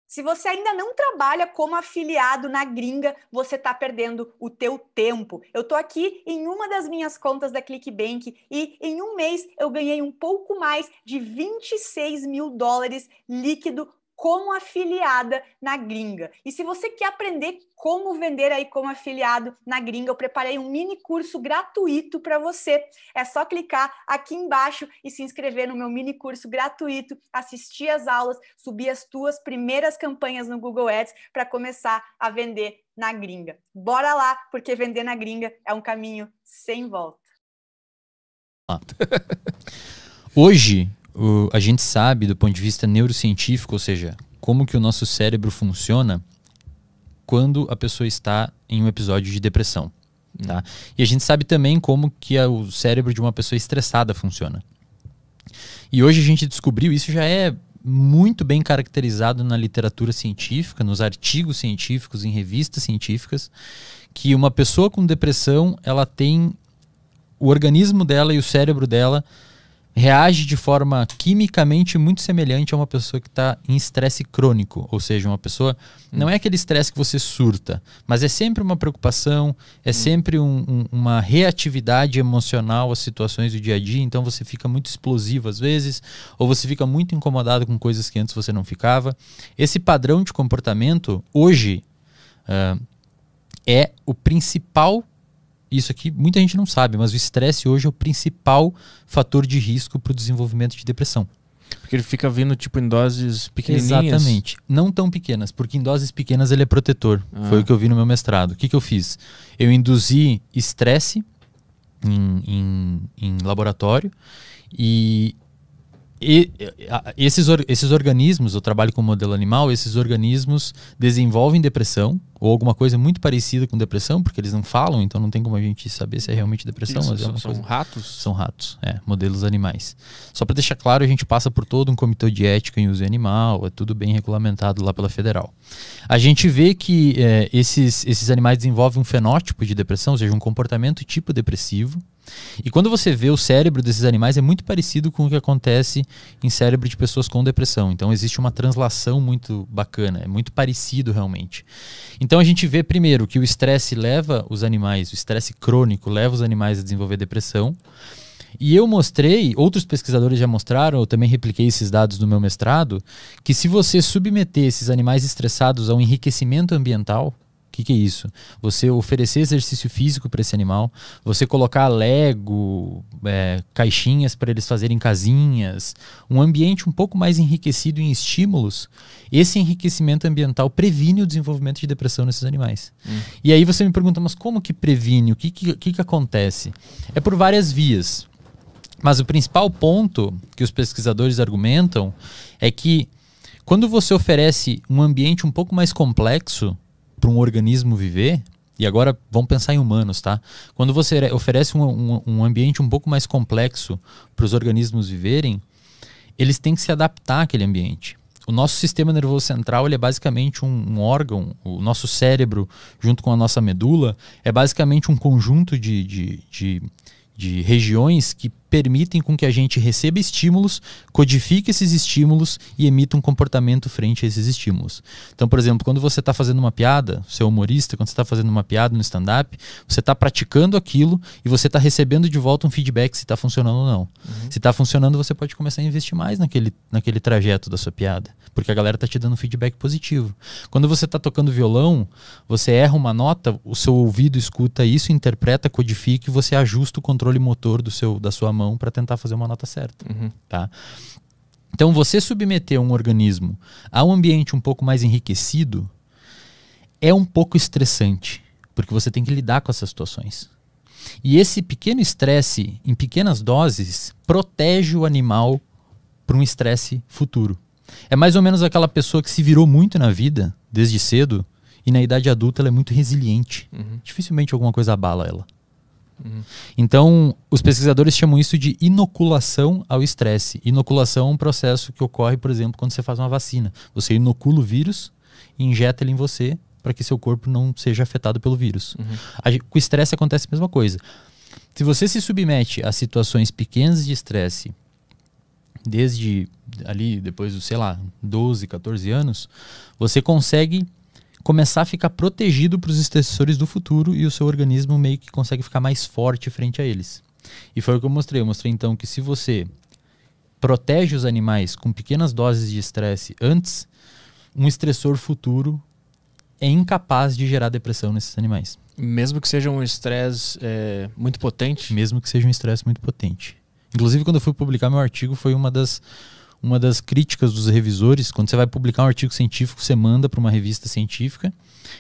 Se você ainda não trabalha como afiliado na gringa, você está perdendo o teu tempo. Eu estou aqui em uma das minhas contas da ClickBank e em um mês eu ganhei um pouco mais de $26 mil líquido como afiliada na gringa. E se você quer aprender como vender aí como afiliado na gringa, eu preparei um mini curso gratuito para você. É só clicar aqui embaixo e se inscrever no meu mini curso gratuito, assistir as aulas, subir as tuas primeiras campanhas no Google Ads para começar a vender na gringa. Bora lá, porque vender na gringa é um caminho sem volta. Hoje, a gente sabe do ponto de vista neurocientífico, ou seja, como que o nosso cérebro funciona quando a pessoa está em um episódio de depressão. Tá? E a gente sabe também como que o cérebro de uma pessoa estressada funciona. E hoje a gente descobriu, isso já é muito bem caracterizado na literatura científica, nos artigos científicos, em revistas científicas, que uma pessoa com depressão, ela tem o organismo dela e o cérebro dela reage de forma quimicamente muito semelhante a uma pessoa que está em estresse crônico. Ou seja, uma pessoa... Não é aquele estresse que você surta, mas é sempre uma preocupação, é sempre uma reatividade emocional às situações do dia a dia. Então você fica muito explosivo às vezes, ou você fica muito incomodado com coisas que antes você não ficava. Esse padrão de comportamento, hoje, é o principal... Isso aqui muita gente não sabe, mas o estresse hoje é o principal fator de risco para o desenvolvimento de depressão. Porque ele fica vindo tipo em doses pequenininhas? Exatamente. Não tão pequenas, porque em doses pequenas ele é protetor. Foi o que eu vi no meu mestrado. O que eu fiz? Eu induzi estresse em laboratório e esses organismos, eu trabalho com modelo animal, esses organismos desenvolvem depressão ou alguma coisa muito parecida com depressão, porque eles não falam, então não tem como a gente saber se é realmente depressão. Isso, mas são ratos? São ratos, modelos animais. Só para deixar claro, a gente passa por todo um comitê de ética em uso animal, é tudo bem regulamentado lá pela federal. A gente vê que esses animais desenvolvem um fenótipo de depressão, ou seja, um comportamento tipo depressivo. E quando você vê o cérebro desses animais, é muito parecido com o que acontece em cérebro de pessoas com depressão. Então existe uma translação muito bacana, é muito parecido realmente. Então a gente vê primeiro que o estresse leva os animais, o estresse crônico leva os animais a desenvolver depressão. E eu mostrei, outros pesquisadores já mostraram, eu também repliquei esses dados no meu mestrado, que se você submeter esses animais estressados ao enriquecimento ambiental, o que é isso? Você oferecer exercício físico para esse animal, você colocar Lego, caixinhas para eles fazerem casinhas, um ambiente um pouco mais enriquecido em estímulos, esse enriquecimento ambiental previne o desenvolvimento de depressão nesses animais. E aí você me pergunta, mas como que previne? O que acontece? É por várias vias. Mas o principal ponto que os pesquisadores argumentam é que quando você oferece um ambiente um pouco mais complexo para um organismo viver, e agora vamos pensar em humanos, tá? Quando você oferece um ambiente um pouco mais complexo para os organismos viverem, eles têm que se adaptar àquele ambiente. O nosso sistema nervoso central ele é basicamente um órgão, o nosso cérebro, junto com a nossa medula, é basicamente um conjunto de regiões que permitem com que a gente receba estímulos, codifique esses estímulos e emita um comportamento frente a esses estímulos. Então, por exemplo, quando você está fazendo uma piada, você é humorista, quando você está fazendo uma piada no stand-up, você está praticando aquilo e você está recebendo de volta um feedback se está funcionando ou não. Se está funcionando, você pode começar a investir mais naquele trajeto da sua piada, porque a galera está te dando um feedback positivo. Quando você está tocando violão, você erra uma nota, o seu ouvido escuta isso, interpreta, codifica e você ajusta o controle motor da sua mão para tentar fazer uma nota certa. Tá? Então, você submeter um organismo a um ambiente um pouco mais enriquecido é um pouco estressante, porque você tem que lidar com essas situações. E esse pequeno estresse, em pequenas doses, protege o animal para um estresse futuro. É mais ou menos aquela pessoa que se virou muito na vida, desde cedo, e na idade adulta ela é muito resiliente. Dificilmente alguma coisa abala ela. Então, os pesquisadores chamam isso de inoculação ao estresse. Inoculação é um processo que ocorre, por exemplo, quando você faz uma vacina. Você inocula o vírus e injeta ele em você para que seu corpo não seja afetado pelo vírus. Com o estresse acontece a mesma coisa. Se você se submete a situações pequenas de estresse desde ali, depois dos, sei lá, 12, 14 anos, você consegue começar a ficar protegido para os estressores do futuro e o seu organismo meio que consegue ficar mais forte frente a eles. E foi o que eu mostrei. Eu mostrei então que se você protege os animais com pequenas doses de estresse antes, um estressor futuro é incapaz de gerar depressão nesses animais. Mesmo que seja um estresse muito potente? Mesmo que seja um estresse muito potente. Inclusive, quando eu fui publicar meu artigo, foi uma das críticas dos revisores. Quando você vai publicar um artigo científico, você manda para uma revista científica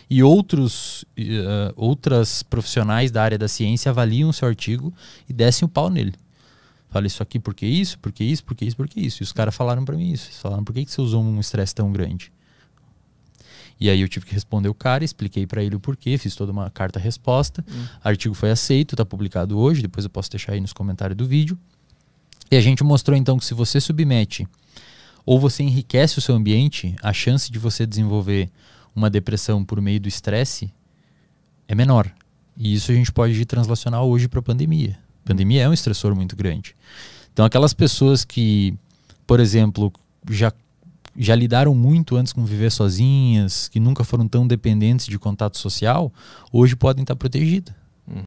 e outras profissionais da área da ciência avaliam o seu artigo e descem o pau nele. Fala isso aqui porque isso, porque isso, porque isso, porque isso. E os caras falaram para mim isso. Eles falaram, por que você usou um estresse tão grande? E aí eu tive que responder o cara, expliquei para ele o porquê, fiz toda uma carta-resposta. Artigo foi aceito, está publicado hoje, depois eu posso deixar aí nos comentários do vídeo. E a gente mostrou então que se você submete ou você enriquece o seu ambiente, a chance de você desenvolver uma depressão por meio do estresse é menor. E isso a gente pode translacionar hoje para a pandemia. A pandemia é um estressor muito grande. Então aquelas pessoas que, por exemplo, já lidaram muito antes com viver sozinhas, que nunca foram tão dependentes de contato social, hoje podem estar protegidas.